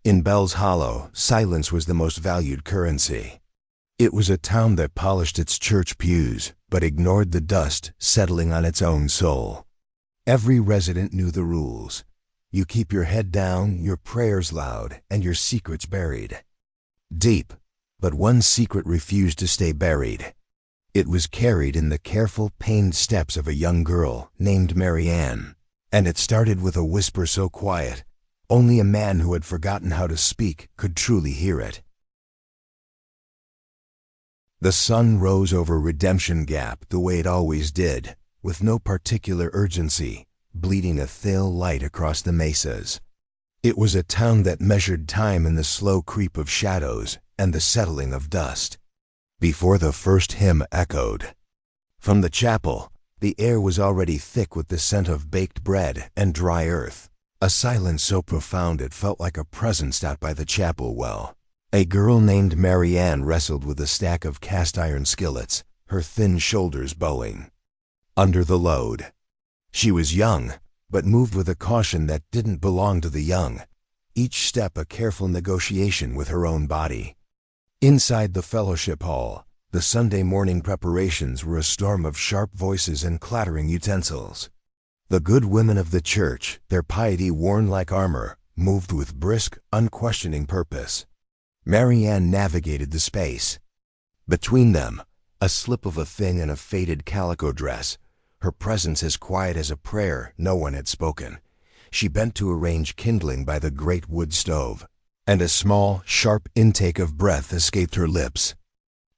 In Bell's Hollow, silence was the most valued currency. It was a town that polished its church pews, but ignored the dust settling on its own soul. Every resident knew the rules. You keep your head down, your prayers loud, and your secrets buried. Deep, but one secret refused to stay buried. It was carried in the careful, pained steps of a young girl named Maryanne, and it started with a whisper so quiet, only a man who had forgotten how to speak could truly hear it. The sun rose over Redemption Gap the way it always did, with no particular urgency, bleeding a thale light across the mesas. It was a town that measured time in the slow creep of shadows and the settling of dust. Before the first hymn echoed. From the chapel, the air was already thick with the scent of baked bread and dry earth, a silence so profound it felt like a presence out by the chapel well. A girl named Maryanne wrestled with a stack of cast-iron skillets, her thin shoulders bowing under the load. She was young, but moved with a caution that didn't belong to the young, each step a careful negotiation with her own body. Inside the fellowship hall, the Sunday morning preparations were a storm of sharp voices and clattering utensils. The good women of the church, their piety worn like armor, moved with brisk, unquestioning purpose. Maryanne navigated the space. Between them, a slip of a thing in a faded calico dress, her presence as quiet as a prayer no one had spoken. She bent to arrange kindling by the great wood stove, and a small, sharp intake of breath escaped her lips.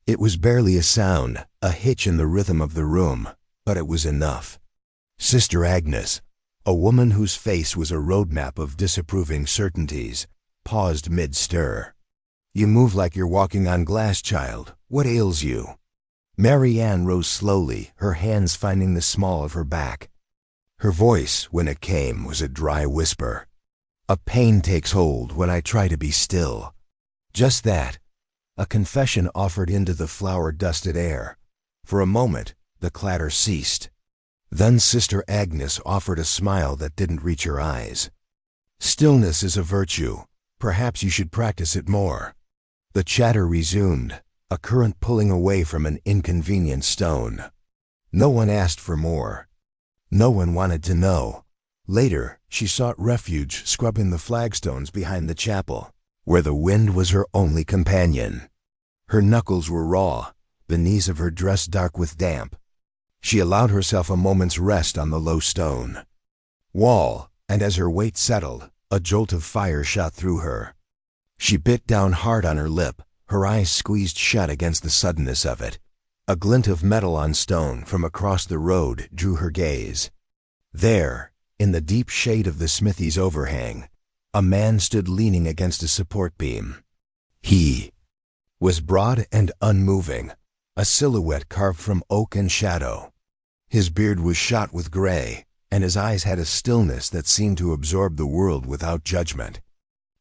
It was barely a sound, a hitch in the rhythm of the room, but it was enough. Sister Agnes, a woman whose face was a roadmap of disapproving certainties, paused mid-stir. "You move like you're walking on glass, child. What ails you?" Maryanne rose slowly, her hands finding the small of her back. Her voice, when it came, was a dry whisper. "A pain takes hold when I try to be still." Just that, a confession offered into the flower-dusted air. For a moment, the clatter ceased. Then Sister Agnes offered a smile that didn't reach her eyes. "Stillness is a virtue. Perhaps you should practice it more." The chatter resumed, a current pulling away from an inconvenient stone. No one asked for more. No one wanted to know. Later, she sought refuge scrubbing the flagstones behind the chapel, where the wind was her only companion. Her knuckles were raw, the knees of her dress dark with damp. She allowed herself a moment's rest on the low stone wall, and as her weight settled, a jolt of fire shot through her. She bit down hard on her lip, her eyes squeezed shut against the suddenness of it. A glint of metal on stone from across the road drew her gaze. There, in the deep shade of the smithy's overhang, a man stood leaning against a support beam. He was broad and unmoving, a silhouette carved from oak and shadow. His beard was shot with gray, and his eyes had a stillness that seemed to absorb the world without judgment.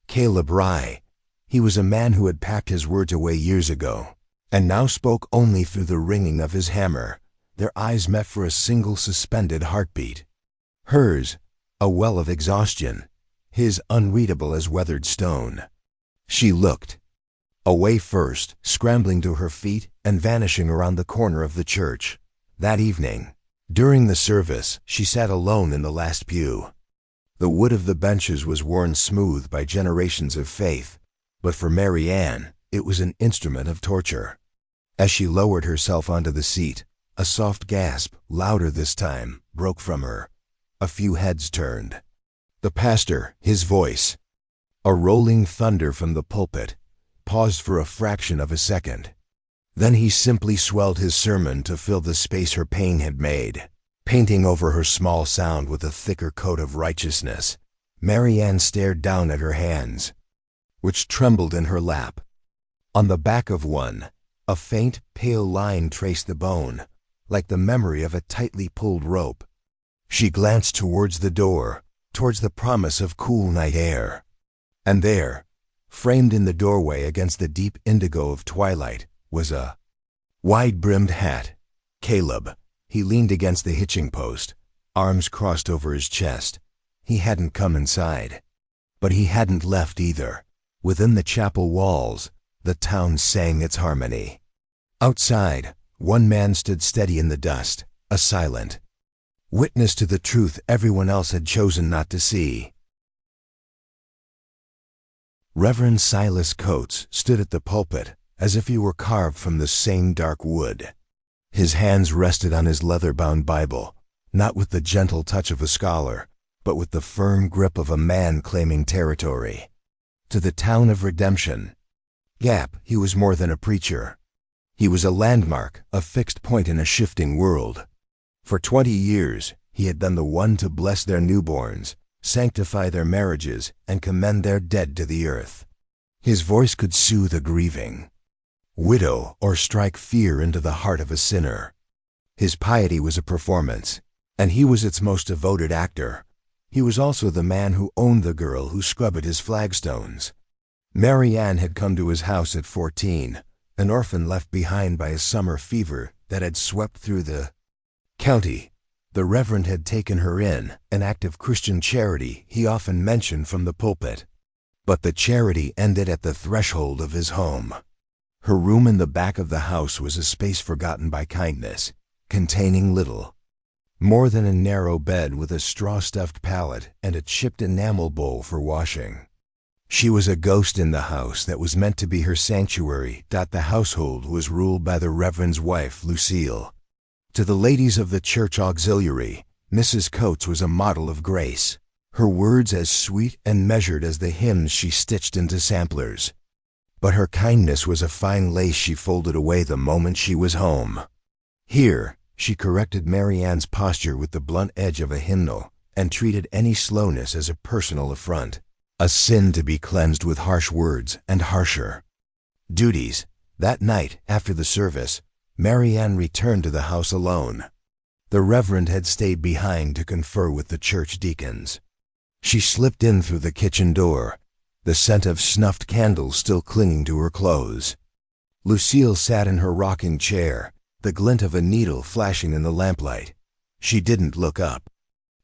Caleb Rye. He was a man who had packed his words away years ago, and now spoke only through the ringing of his hammer. Their eyes met for a single suspended heartbeat. Hers, a well of exhaustion, his unreadable as weathered stone. She looked away first, scrambling to her feet and vanishing around the corner of the church. That evening, during the service, she sat alone in the last pew. The wood of the benches was worn smooth by generations of faith, but for Maryanne, it was an instrument of torture. As she lowered herself onto the seat, a soft gasp, louder this time, broke from her. A few heads turned. The pastor, his voice, a rolling thunder from the pulpit, paused for a fraction of a second. Then he simply swelled his sermon to fill the space her pain had made, painting over her small sound with a thicker coat of righteousness. Maryanne stared down at her hands, which trembled in her lap. On the back of one, a faint, pale line traced the bone, like the memory of a tightly pulled rope. She glanced towards the door, towards the promise of cool night air. And there, framed in the doorway against the deep indigo of twilight, was a wide-brimmed hat. Caleb. He leaned against the hitching post, arms crossed over his chest. He hadn't come inside. But he hadn't left either. Within the chapel walls, the town sang its harmony. Outside, one man stood steady in the dust, a silent witness to the truth everyone else had chosen not to see. Reverend Silas Coates stood at the pulpit as if he were carved from the same dark wood. His hands rested on his leather-bound Bible, not with the gentle touch of a scholar, but with the firm grip of a man claiming territory. To the town of redemption, Gap, he was more than a preacher. He was a landmark, a fixed point in a shifting world. For 20 years, he had been the one to bless their newborns, sanctify their marriages, and commend their dead to the earth. His voice could soothe a grieving widow or strike fear into the heart of a sinner. His piety was a performance, and he was its most devoted actor. He was also the man who owned the girl who scrubbed his flagstones. Maryanne had come to his house at 14, an orphan left behind by a summer fever that had swept through the county. The Reverend had taken her in, an act of Christian charity he often mentioned from the pulpit. But the charity ended at the threshold of his home. Her room in the back of the house was a space forgotten by kindness, containing little more than a narrow bed with a straw-stuffed pallet and a chipped enamel bowl for washing. She was a ghost in the house that was meant to be her sanctuary. The household was ruled by the Reverend's wife, Lucille. To the ladies of the church auxiliary, Mrs. Coates was a model of grace, her words as sweet and measured as the hymns she stitched into samplers. But her kindness was a fine lace she folded away the moment she was home. Here, she corrected Maryanne's posture with the blunt edge of a hymnal and treated any slowness as a personal affront, a sin to be cleansed with harsh words and harsher duties. That night, after the service, Maryanne returned to the house alone. The Reverend had stayed behind to confer with the church deacons. She slipped in through the kitchen door, the scent of snuffed candles still clinging to her clothes. Lucille sat in her rocking chair, the glint of a needle flashing in the lamplight. She didn't look up.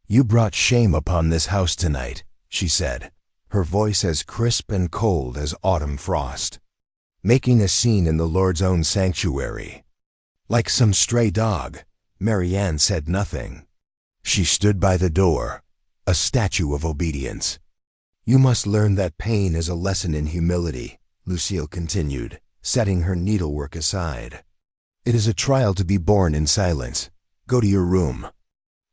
"You brought shame upon this house tonight," she said, her voice as crisp and cold as autumn frost. "Making a scene in the Lord's own sanctuary." Like some stray dog, Maryanne said nothing. She stood by the door, a statue of obedience. "You must learn that pain is a lesson in humility," Lucille continued, setting her needlework aside. "It is a trial to be borne in silence. Go to your room.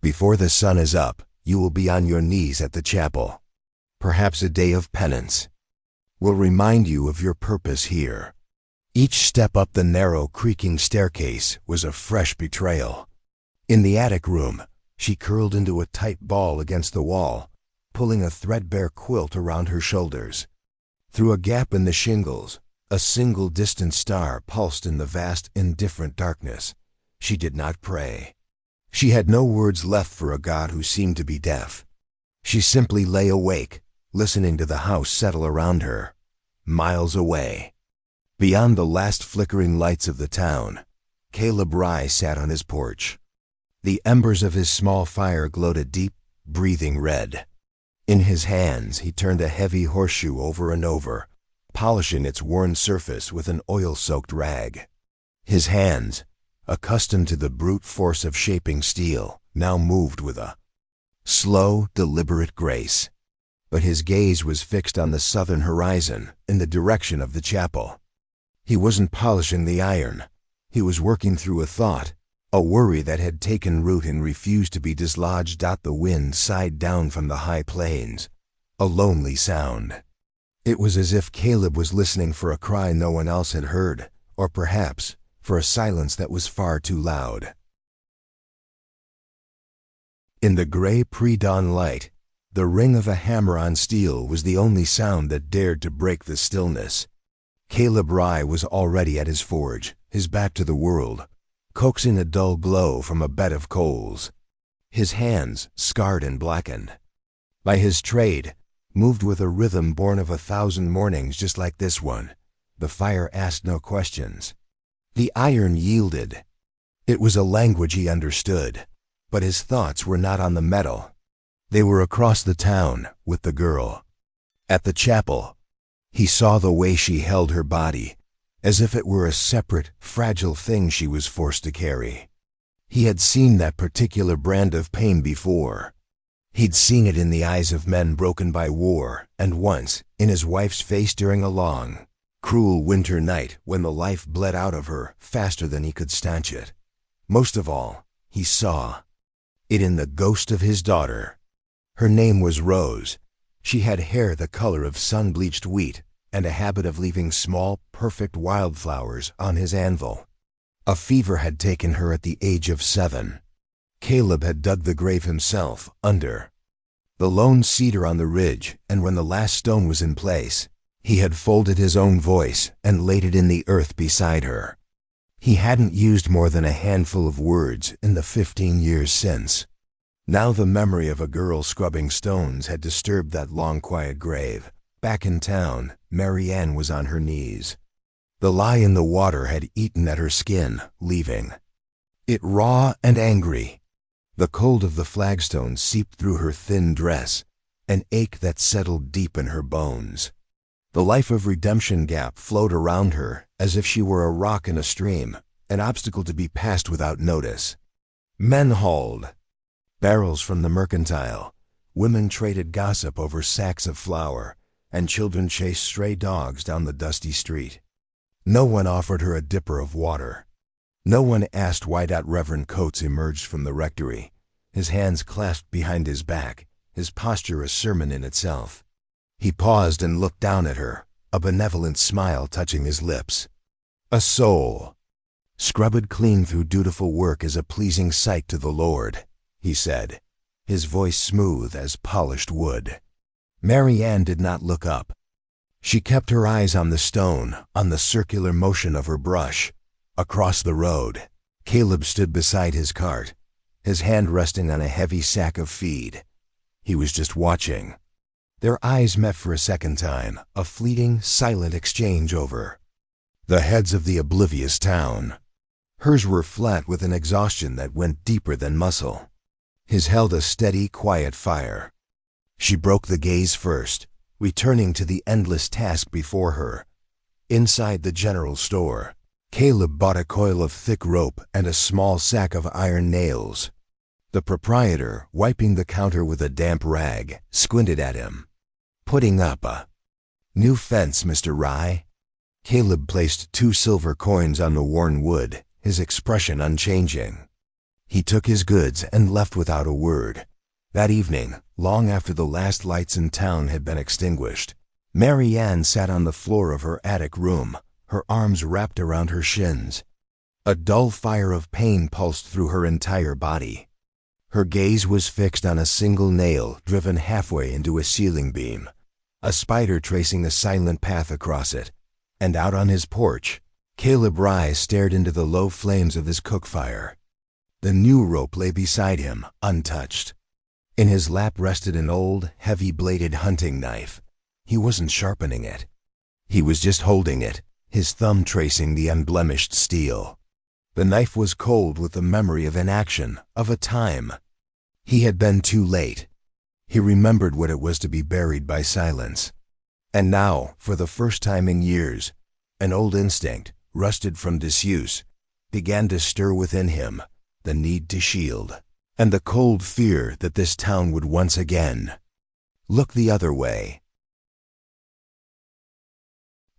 Before the sun is up, you will be on your knees at the chapel. Perhaps a day of penance will remind you of your purpose here." Each step up the narrow, creaking staircase was a fresh betrayal. In the attic room, she curled into a tight ball against the wall, pulling a threadbare quilt around her shoulders. Through a gap in the shingles, a single distant star pulsed in the vast, indifferent darkness. She did not pray. She had no words left for a God who seemed to be deaf. She simply lay awake, listening to the house settle around her. Miles away, beyond the last flickering lights of the town, Caleb Rye sat on his porch. The embers of his small fire glowed a deep, breathing red. In his hands, he turned a heavy horseshoe over and over, polishing its worn surface with an oil-soaked rag. His hands, accustomed to the brute force of shaping steel, now moved with a slow, deliberate grace. But his gaze was fixed on the southern horizon, in the direction of the chapel. He wasn't polishing the iron. He was working through a thought, a worry that had taken root and refused to be dislodged. The wind sighed down from the high plains, a lonely sound. It was as if Caleb was listening for a cry no one else had heard, or perhaps for a silence that was far too loud. In the gray pre-dawn light, the ring of a hammer on steel was the only sound that dared to break the stillness. Caleb Rye was already at his forge, his back to the world, coaxing a dull glow from a bed of coals. His hands, scarred and blackened by his trade, moved with a rhythm born of 1,000 mornings just like this one. The fire asked no questions. The iron yielded. It was a language he understood, but his thoughts were not on the metal. They were across the town, with the girl. At the chapel. He saw the way she held her body, as if it were a separate, fragile thing she was forced to carry. He had seen that particular brand of pain before. He'd seen it in the eyes of men broken by war, and once, in his wife's face during a long, cruel winter night when the life bled out of her faster than he could stanch it. Most of all, he saw it in the ghost of his daughter. Her name was Rose. She had hair the color of sun-bleached wheat and a habit of leaving small, perfect wildflowers on his anvil. A fever had taken her at the age of 7. Caleb had dug the grave himself under the lone cedar on the ridge, and when the last stone was in place, he had folded his own voice and laid it in the earth beside her. He hadn't used more than a handful of words in the 15 years since. Now the memory of a girl scrubbing stones had disturbed that long, quiet grave. Back in town, Maryanne was on her knees. The lie in the water had eaten at her skin, leaving it raw and angry. The cold of the flagstone seeped through her thin dress, an ache that settled deep in her bones. The life of Redemption Gap flowed around her as if she were a rock in a stream, an obstacle to be passed without notice. Men hauled barrels from the mercantile, women traded gossip over sacks of flour, and children chased stray dogs down the dusty street. No one offered her a dipper of water. No one asked why that Reverend Coates emerged from the rectory, his hands clasped behind his back, his posture a sermon in itself. He paused and looked down at her, a benevolent smile touching his lips. A soul scrubbed clean through dutiful work is a pleasing sight to the Lord, he said, his voice smooth as polished wood. Maryanne did not look up. She kept her eyes on the stone, on the circular motion of her brush. Across the road, Caleb stood beside his cart, his hand resting on a heavy sack of feed. He was just watching. Their eyes met for a second time, a fleeting, silent exchange over the heads of the oblivious town. Hers were flat with an exhaustion that went deeper than muscle. His held a steady, quiet fire. She broke the gaze first, returning to the endless task before her. Inside the general store, Caleb bought a coil of thick rope and a small sack of iron nails. The proprietor, wiping the counter with a damp rag, squinted at him. "Putting up a new fence, Mr. Rye?" Caleb placed 2 silver coins on the worn wood, his expression unchanging. He took his goods and left without a word. That evening, long after the last lights in town had been extinguished, Maryanne sat on the floor of her attic room, her arms wrapped around her shins. A dull fire of pain pulsed through her entire body. Her gaze was fixed on a single nail driven halfway into a ceiling beam, a spider tracing a silent path across it, and out on his porch, Caleb Rye stared into the low flames of his cook fire. The new rope lay beside him, untouched. In his lap rested an old, heavy-bladed hunting knife. He wasn't sharpening it. He was just holding it, his thumb tracing the unblemished steel. The knife was cold with the memory of an action, of a time. He had been too late. He remembered what it was to be buried by silence. And now, for the first time in years, an old instinct, rusted from disuse, began to stir within him, the need to shield, and the cold fear that this town would once again look the other way.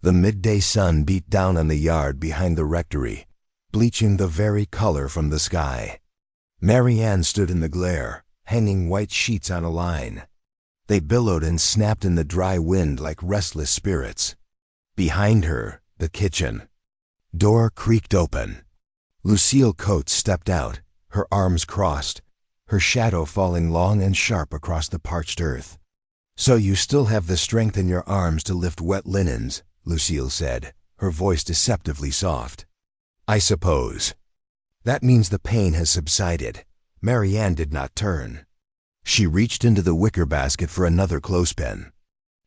The midday sun beat down on the yard behind the rectory, bleaching the very color from the sky. Maryanne stood in the glare, hanging white sheets on a line. They billowed and snapped in the dry wind like restless spirits. Behind her, the kitchen door creaked open. Lucille Coates stepped out, her arms crossed, her shadow falling long and sharp across the parched earth. "So you still have the strength in your arms to lift wet linens," Lucille said, her voice deceptively soft. "I suppose. That means the pain has subsided." Maryanne did not turn. She reached into the wicker basket for another clothespin.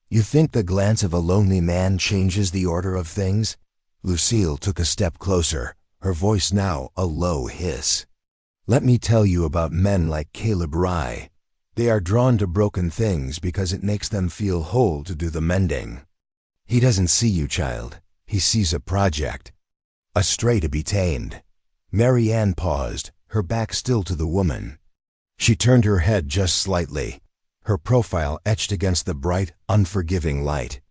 "You think the glance of a lonely man changes the order of things?" Lucille took a step closer, her voice now a low hiss. "Let me tell you about men like Caleb Rye. They are drawn to broken things because it makes them feel whole to do the mending. He doesn't see you, child. He sees a project. A stray to be tamed. Maryanne paused, her back still to the woman. She turned her head just slightly, her profile etched against the bright, unforgiving light.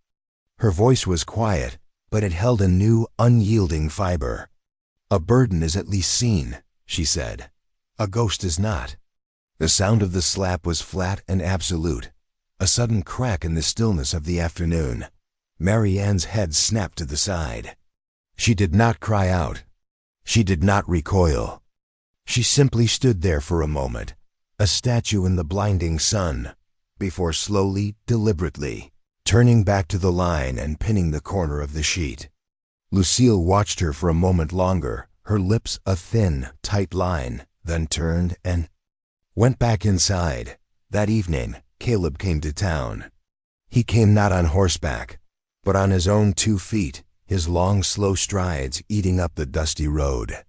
Her voice was quiet, but it held a new, unyielding fiber. "A burden is at least seen," she said. "A ghost is not." The sound of the slap was flat and absolute, a sudden crack in the stillness of the afternoon. Maryanne's head snapped to the side. She did not cry out. She did not recoil. She simply stood there for a moment, a statue in the blinding sun, before slowly, deliberately, turning back to the line and pinning the corner of the sheet. Lucille watched her for a moment longer, her lips a thin, tight line, then turned and went back inside. That evening, Caleb came to town. He came not on horseback, but on his own 2 feet, his long, slow strides eating up the dusty road.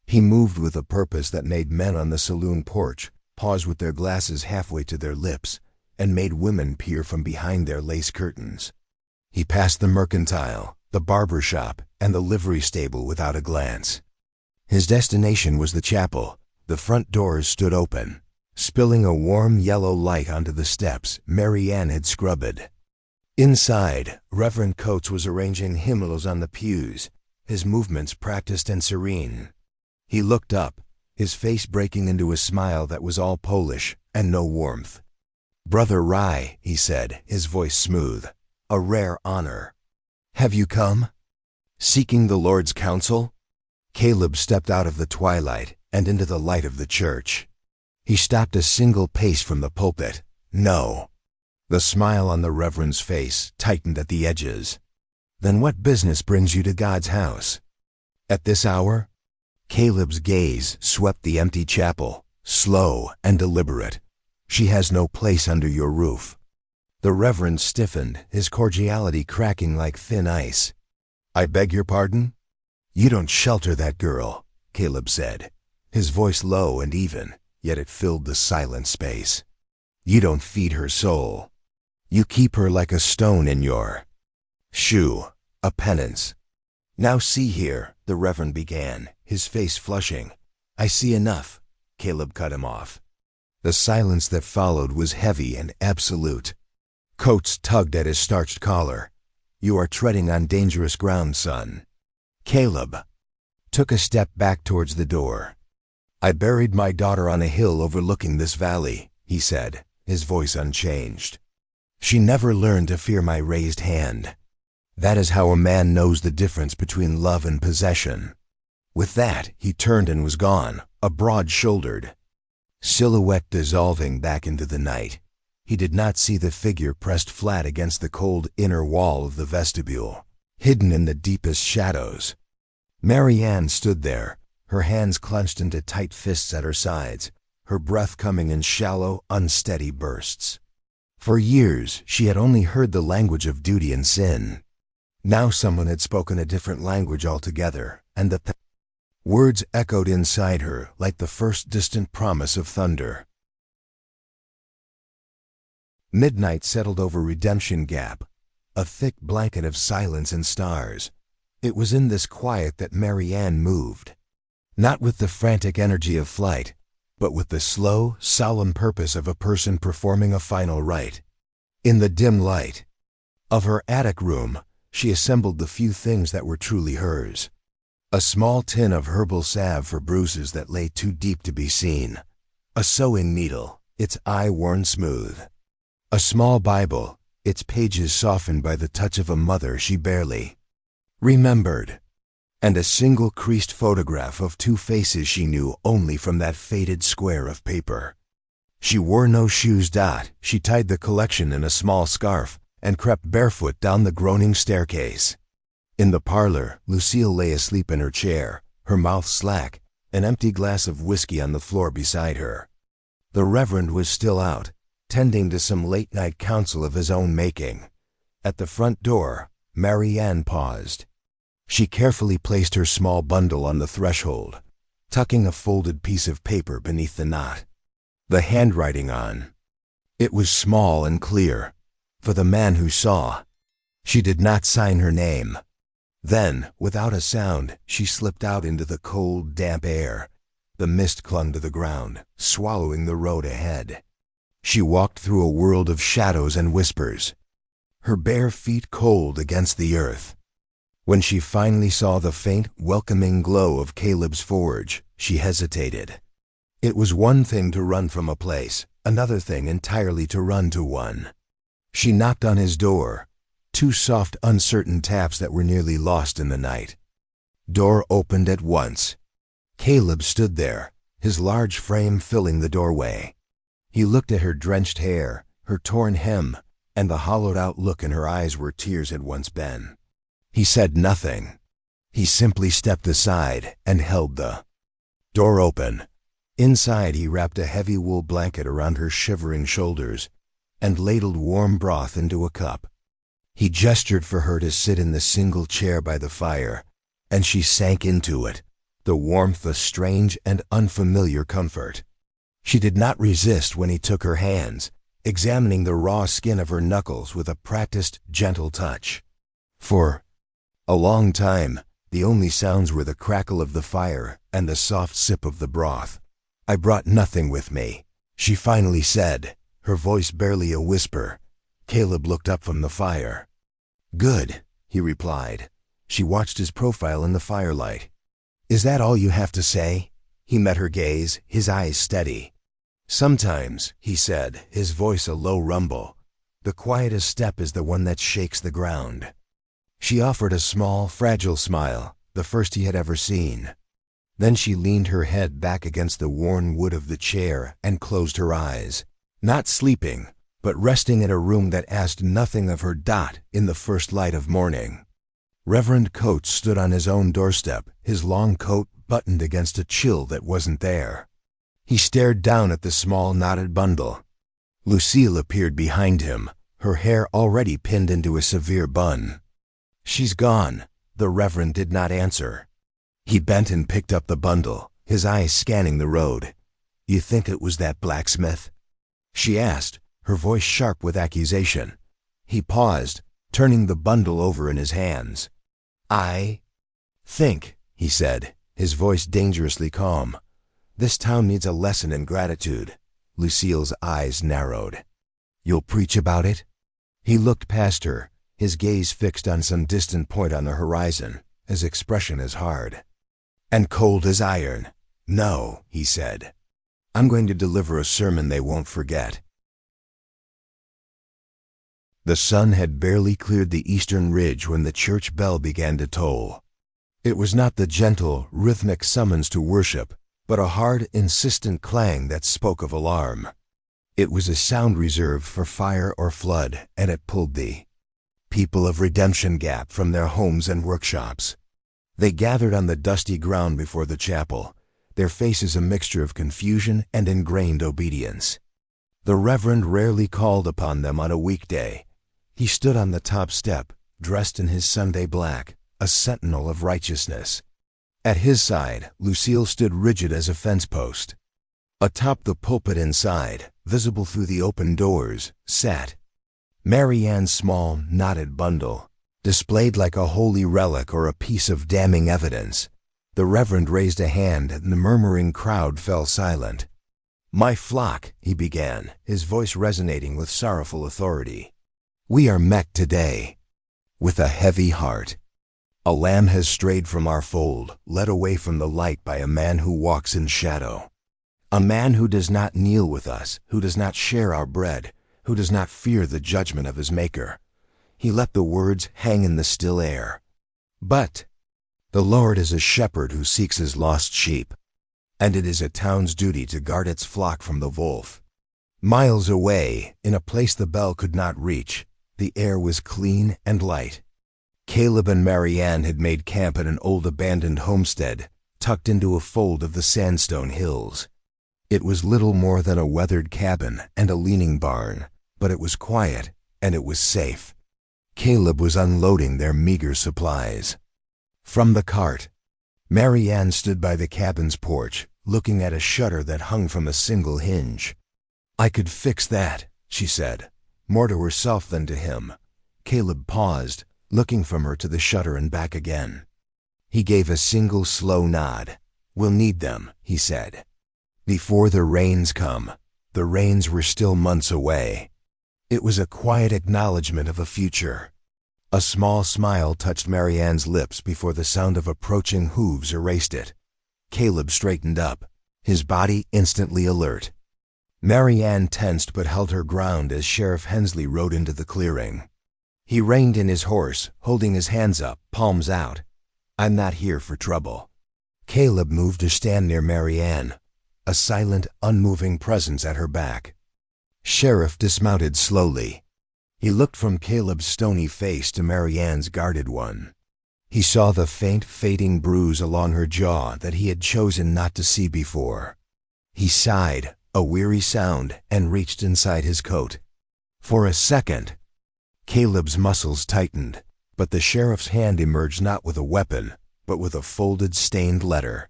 He moved with a purpose that made men on the saloon porch pause with their glasses halfway to their lips and made women peer from behind their lace curtains. He passed the mercantile, the barber shop, and the livery stable without a glance. His destination was the chapel. The front doors stood open, spilling a warm yellow light onto the steps Maryanne had scrubbed. Inside, Reverend Coates was arranging hymnals on the pews, his movements practiced and serene. He looked up, his face breaking into a smile that was all Polish and no warmth. "Brother Rye," he said, his voice smooth, "a rare honor. Have you come? Seeking the Lord's counsel?" Caleb stepped out of the twilight and into the light of the church. He stopped a single pace from the pulpit. "No." The smile on the Reverend's face tightened at the edges. "Then what business brings you to God's house? At this hour?" Caleb's gaze swept the empty chapel, slow and deliberate. "She has no place under your roof." The Reverend stiffened, his cordiality cracking like thin ice. "I beg your pardon?" "You don't shelter that girl," Caleb said, his voice low and even, yet it filled the silent space. "You don't feed her soul. You keep her like a stone in your shoe, a penance." "Now see here," the Reverend began, his face flushing. "I see enough," Caleb cut him off. The silence that followed was heavy and absolute. Coates tugged at his starched collar. "You are treading on dangerous ground, son." Caleb took a step back towards the door. "I buried my daughter on a hill overlooking this valley," he said, his voice unchanged. "She never learned to fear my raised hand. That is how a man knows the difference between love and possession." With that, he turned and was gone, a broad-shouldered silhouette dissolving back into the night. He did not see the figure pressed flat against the cold inner wall of the vestibule, hidden in the deepest shadows. Maryanne stood there, her hands clenched into tight fists at her sides, her breath coming in shallow, unsteady bursts. For years, she had only heard the language of duty and sin. Now someone had spoken a different language altogether, and the words echoed inside her like the first distant promise of thunder. Midnight settled over Redemption Gap, a thick blanket of silence and stars. It was in this quiet that Maryanne moved, not with the frantic energy of flight, but with the slow, solemn purpose of a person performing a final rite. In the dim light of her attic room, she assembled the few things that were truly hers. A small tin of herbal salve for bruises that lay too deep to be seen. A sewing needle, its eye worn smooth. A small Bible, its pages softened by the touch of a mother she barely remembered. And a single creased photograph of 2 faces she knew only from that faded square of paper. She wore no shoes. She tied the collection in a small scarf and crept barefoot down the groaning staircase. In the parlor, Lucille lay asleep in her chair, her mouth slack, an empty glass of whiskey on the floor beside her. The Reverend was still out, tending to some late-night counsel of his own making. At the front door, Maryanne paused. She carefully placed her small bundle on the threshold, tucking a folded piece of paper beneath the knot. The handwriting on it was small and clear, for the man who saw She did not sign her name. Then, without a sound, she slipped out into the cold, damp air. The mist clung to the ground, swallowing the road ahead. She walked through a world of shadows and whispers, her bare feet cold against the earth. When she finally saw the faint, welcoming glow of Caleb's forge, she hesitated. It was one thing to run from a place, another thing entirely to run to one. She knocked on his door, two soft, uncertain taps that were nearly lost in the night. Door opened at once. Caleb stood there, his large frame filling the doorway. He looked at her drenched hair, her torn hem, and the hollowed-out look in her eyes where tears had once been. He said nothing. He simply stepped aside and held the door open. Inside, he wrapped a heavy wool blanket around her shivering shoulders and ladled warm broth into a cup. He gestured for her to sit in the single chair by the fire, and she sank into it, the warmth a strange and unfamiliar comfort. She did not resist when he took her hands, examining the raw skin of her knuckles with a practiced, gentle touch. For a long time, the only sounds were the crackle of the fire and the soft sip of the broth. "I brought nothing with me," she finally said, her voice barely a whisper. Caleb looked up from the fire. "Good," he replied. She watched his profile in the firelight. "Is that all you have to say?" He met her gaze, his eyes steady. "Sometimes," he said, his voice a low rumble, "the quietest step is the one that shakes the ground." She offered a small, fragile smile, the first he had ever seen. Then she leaned her head back against the worn wood of the chair and closed her eyes, not sleeping, but resting in a room that asked nothing of her in the first light of morning. Reverend Coates stood on his own doorstep, his long coat buttoned against a chill that wasn't there. He stared down at the small knotted bundle. Lucille appeared behind him, her hair already pinned into a severe bun. "She's gone." The Reverend did not answer. He bent and picked up the bundle, his eyes scanning the road. "You think it was that blacksmith?" she asked, her voice sharp with accusation. He paused, turning the bundle over in his hands. "I think," he said, his voice dangerously calm, "this town needs a lesson in gratitude." Lucille's eyes narrowed. "You'll preach about it?" He looked past her, his gaze fixed on some distant point on the horizon, his expression as hard and cold as iron. "No," he said. "I'm going to deliver a sermon they won't forget." The sun had barely cleared the eastern ridge when the church bell began to toll. It was not the gentle, rhythmic summons to worship, but a hard, insistent clang that spoke of alarm. It was a sound reserved for fire or flood, and it pulled the people of Redemption Gap from their homes and workshops. They gathered on the dusty ground before the chapel, their faces a mixture of confusion and ingrained obedience. The Reverend rarely called upon them on a weekday. He stood on the top step, dressed in his Sunday black, a sentinel of righteousness. At his side, Lucille stood rigid as a fence post. Atop the pulpit inside, visible through the open doors, sat Maryanne's small, knotted bundle, displayed like a holy relic or a piece of damning evidence. The Reverend raised a hand and the murmuring crowd fell silent. "My flock," he began, his voice resonating with sorrowful authority. "We are met today with a heavy heart. A lamb has strayed from our fold, led away from the light by a man who walks in shadow. A man who does not kneel with us, who does not share our bread, who does not fear the judgment of his Maker." He let the words hang in the still air. "But the Lord is a shepherd who seeks his lost sheep, and it is a town's duty to guard its flock from the wolf." Miles away, in a place the bell could not reach, the air was clean and light. Caleb and Maryanne had made camp at an old abandoned homestead, tucked into a fold of the sandstone hills. It was little more than a weathered cabin and a leaning barn, but it was quiet and it was safe. Caleb was unloading their meager supplies. From the cart, Maryanne stood by the cabin's porch, looking at a shutter that hung from a single hinge. "I could fix that," she said, more to herself than to him. Caleb paused, looking from her to the shutter and back again. He gave a single slow nod. "We'll need them," he said. "Before the rains come." The rains were still months away. It was a quiet acknowledgement of a future. A small smile touched Maryanne's lips before the sound of approaching hooves erased it. Caleb straightened up, his body instantly alert. Maryanne tensed but held her ground as Sheriff Hensley rode into the clearing. He reined in his horse, holding his hands up, palms out. "I'm not here for trouble." Caleb moved to stand near Maryanne, a silent, unmoving presence at her back. Sheriff dismounted slowly. He looked from Caleb's stony face to Maryanne's guarded one. He saw the faint, fading bruise along her jaw that he had chosen not to see before. He sighed, a weary sound, and reached inside his coat. For a second, Caleb's muscles tightened, but the sheriff's hand emerged not with a weapon, but with a folded, stained letter.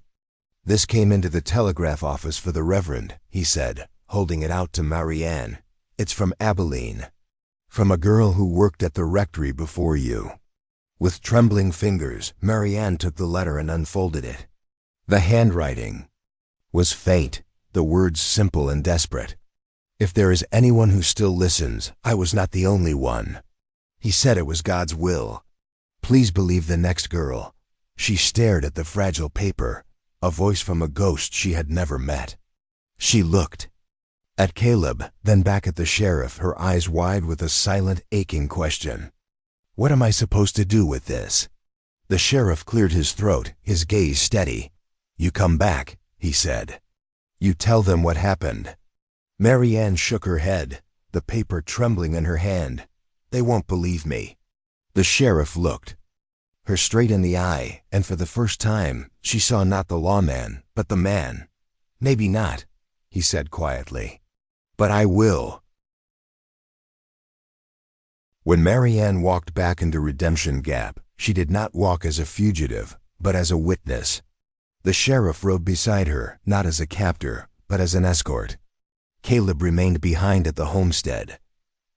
"This came into the telegraph office for the Reverend," he said, holding it out to Maryanne. "It's from Abilene. From a girl who worked at the rectory before you." With trembling fingers, Maryanne took the letter and unfolded it. The handwriting was faint, the words simple and desperate. "If there is anyone who still listens, I was not the only one. He said it was God's will. Please believe the next girl." She stared at the fragile paper, a voice from a ghost she had never met. She looked at Caleb, then back at the sheriff, her eyes wide with a silent, aching question. "What am I supposed to do with this?" The sheriff cleared his throat, his gaze steady. "You come back," he said. "You tell them what happened." Maryanne shook her head, the paper trembling in her hand. "They won't believe me." The sheriff looked her straight in the eye, and for the first time, she saw not the lawman, but the man. "Maybe not," he said quietly. "But I will." When Maryanne walked back into Redemption Gap, she did not walk as a fugitive, but as a witness. The sheriff rode beside her, not as a captor, but as an escort. Caleb remained behind at the homestead.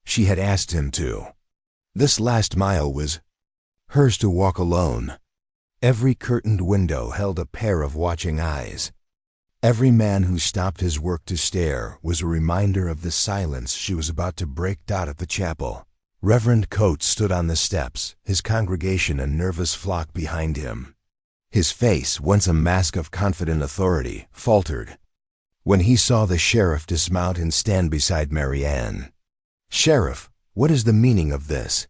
She had asked him to. This last mile was hers to walk alone. Every curtained window held a pair of watching eyes. Every man who stopped his work to stare was a reminder of the silence she was about to break out at the chapel. Reverend Coates stood on the steps, his congregation a nervous flock behind him. His face, once a mask of confident authority, faltered when he saw the sheriff dismount and stand beside Maryanne. "Sheriff, what is the meaning of this?"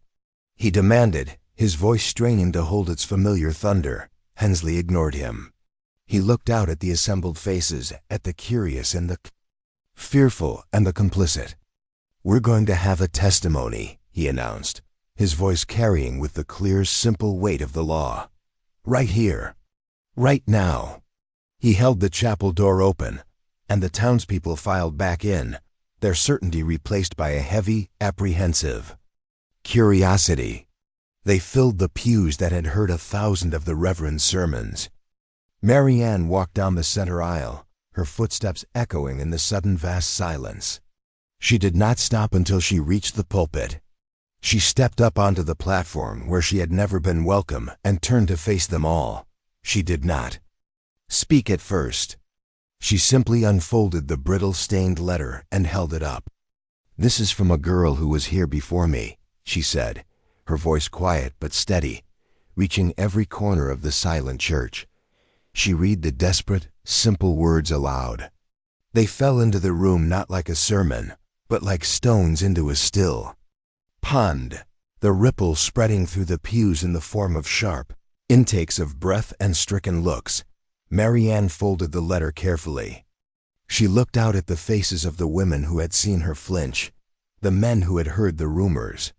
he demanded, his voice straining to hold its familiar thunder. Hensley ignored him. He looked out at the assembled faces, at the curious and the fearful and the complicit. "We're going to have a testimony," he announced, his voice carrying with the clear, simple weight of the law. "Right here. Right now." He held the chapel door open, and the townspeople filed back in, their certainty replaced by a heavy, apprehensive curiosity. They filled the pews that had heard 1,000 of the Reverend's sermons. Maryanne walked down the center aisle, her footsteps echoing in the sudden vast silence. She did not stop until she reached the pulpit. She stepped up onto the platform where she had never been welcome and turned to face them all. She did not speak at first. She simply unfolded the brittle, stained letter and held it up. "This is from a girl who was here before me," she said, her voice quiet but steady, reaching every corner of the silent church. She read the desperate, simple words aloud. They fell into the room not like a sermon, but like stones into a still pond, the ripples spreading through the pews in the form of sharp intakes of breath and stricken looks. Maryanne folded the letter carefully. She looked out at the faces of the women who had seen her flinch, the men who had heard the rumors.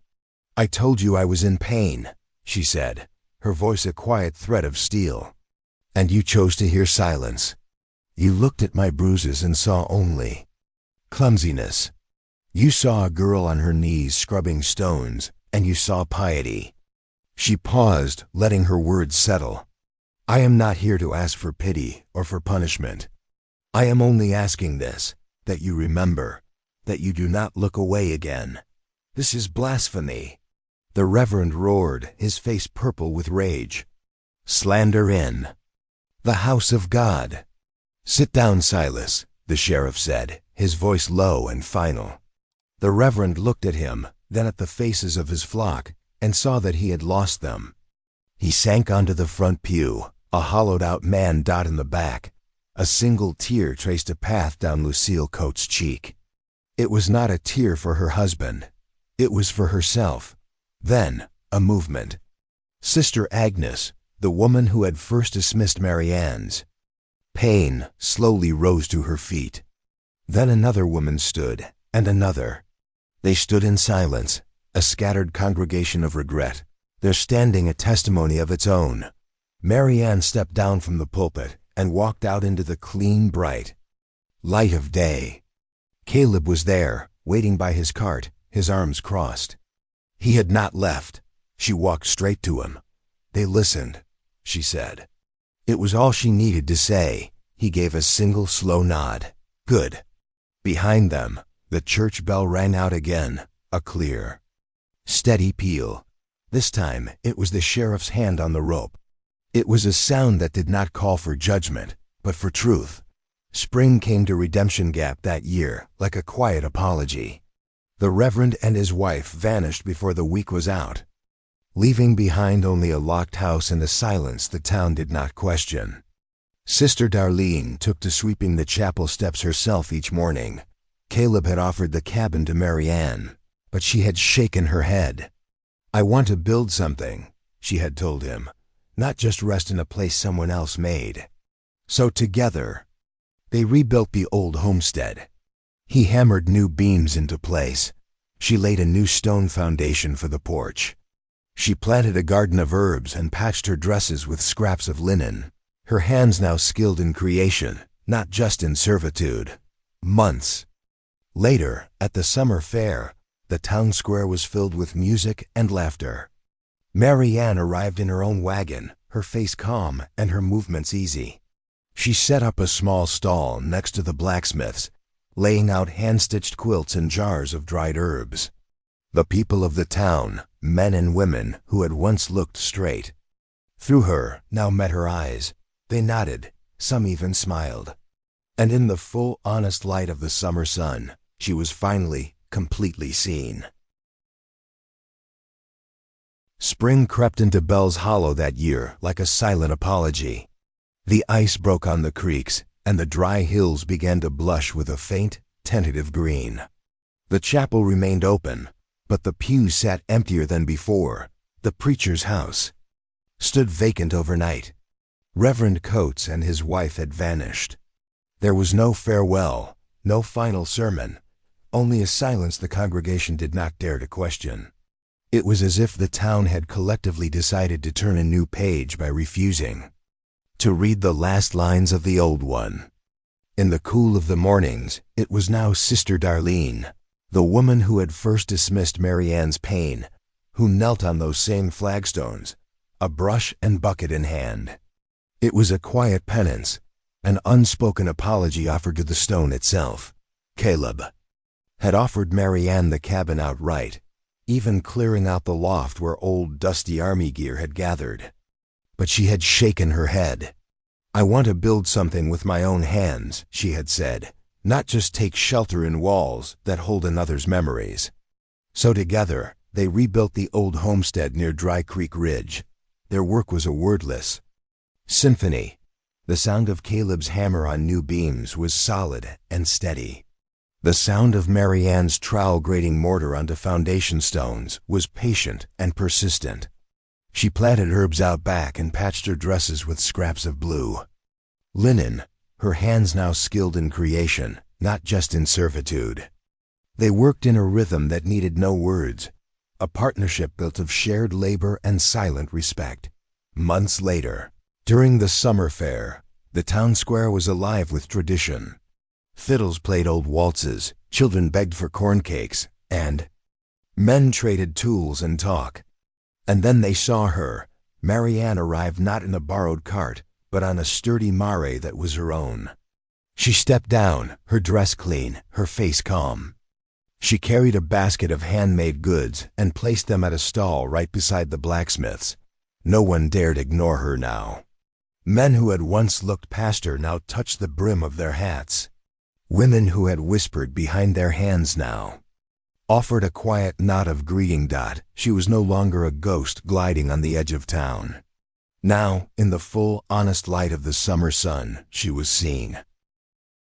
"I told you I was in pain," she said, her voice a quiet thread of steel. "And you chose to hear silence. You looked at my bruises and saw only clumsiness. You saw a girl on her knees scrubbing stones, and you saw piety." She paused, letting her words settle. "I am not here to ask for pity or for punishment. I am only asking this, that you remember, that you do not look away again. This is blasphemy. The Reverend roared, his face purple with rage. "Slander in the house of God." "Sit down, Silas," the sheriff said, his voice low and final. The Reverend looked at him, then at the faces of his flock, and saw that he had lost them. He sank onto the front pew, a hollowed-out man dot in the back. A single tear traced a path down Lucille Coates' cheek. It was not a tear for her husband. It was for herself. Then, a movement. Sister Agnes, the woman who had first dismissed Maryanne's pain, slowly rose to her feet. Then another woman stood, and another. They stood in silence, a scattered congregation of regret, their standing a testimony of its own. Maryanne stepped down from the pulpit and walked out into the clean, bright light of day. Caleb was there, waiting by his cart, his arms crossed. He had not left. She walked straight to him. "They listened," she said. It was all she needed to say. He gave a single slow nod. "Good." Behind them, the church bell rang out again, a clear, steady peal. This time, it was the sheriff's hand on the rope. It was a sound that did not call for judgment, but for truth. Spring came to Redemption Gap that year, like a quiet apology. The Reverend and his wife vanished before the week was out, leaving behind only a locked house and a silence the town did not question. Sister Darlene took to sweeping the chapel steps herself each morning. Caleb had offered the cabin to Maryanne, but she had shaken her head. "I want to build something," she had told him, "not just rest in a place someone else made." So together, they rebuilt the old homestead. He hammered new beams into place. She laid a new stone foundation for the porch. She planted a garden of herbs and patched her dresses with scraps of linen. Her hands now skilled in creation, not just in servitude. Months later, at the summer fair, the town square was filled with music and laughter. Maryanne arrived in her own wagon, her face calm and her movements easy. She set up a small stall next to the blacksmith's, laying out hand-stitched quilts and jars of dried herbs. The people of the town, men and women who had once looked straight through her, now met her eyes. They nodded, some even smiled. And in the full, honest light of the summer sun, she was finally, completely seen. Spring crept into Bell's Hollow that year like a silent apology. The ice broke on the creeks, and the dry hills began to blush with a faint, tentative green. The chapel remained open, but the pews sat emptier than before. The preacher's house stood vacant overnight. Reverend Coates and his wife had vanished. There was no farewell, no final sermon, only a silence the congregation did not dare to question. It was as if the town had collectively decided to turn a new page by refusing to read the last lines of the old one. In the cool of the mornings, it was now Sister Darlene, the woman who had first dismissed Maryanne's pain, who knelt on those same flagstones, a brush and bucket in hand. It was a quiet penance, an unspoken apology offered to the stone itself. Caleb had offered Maryanne the cabin outright, even clearing out the loft where old dusty army gear had gathered. But she had shaken her head. "I want to build something with my own hands," she had said, "not just take shelter in walls that hold another's memories." So together, they rebuilt the old homestead near Dry Creek Ridge. Their work was a wordless symphony. The sound of Caleb's hammer on new beams was solid and steady. The sound of Maryanne's trowel grating mortar onto foundation stones was patient and persistent. She planted herbs out back and patched her dresses with scraps of blue linen, her hands now skilled in creation, not just in servitude. They worked in a rhythm that needed no words, a partnership built of shared labor and silent respect. Months later, during the summer fair, the town square was alive with tradition. Fiddles played old waltzes, children begged for corn cakes, and men traded tools and talk. And then they saw her. Maryanne arrived not in a borrowed cart, but on a sturdy mare that was her own. She stepped down, her dress clean, her face calm. She carried a basket of handmade goods and placed them at a stall right beside the blacksmith's. No one dared ignore her now. Men who had once looked past her now touched the brim of their hats. Women who had whispered behind their hands now offered a quiet nod of greeting. She was no longer a ghost gliding on the edge of town. Now, in the full, honest light of the summer sun, she was seen.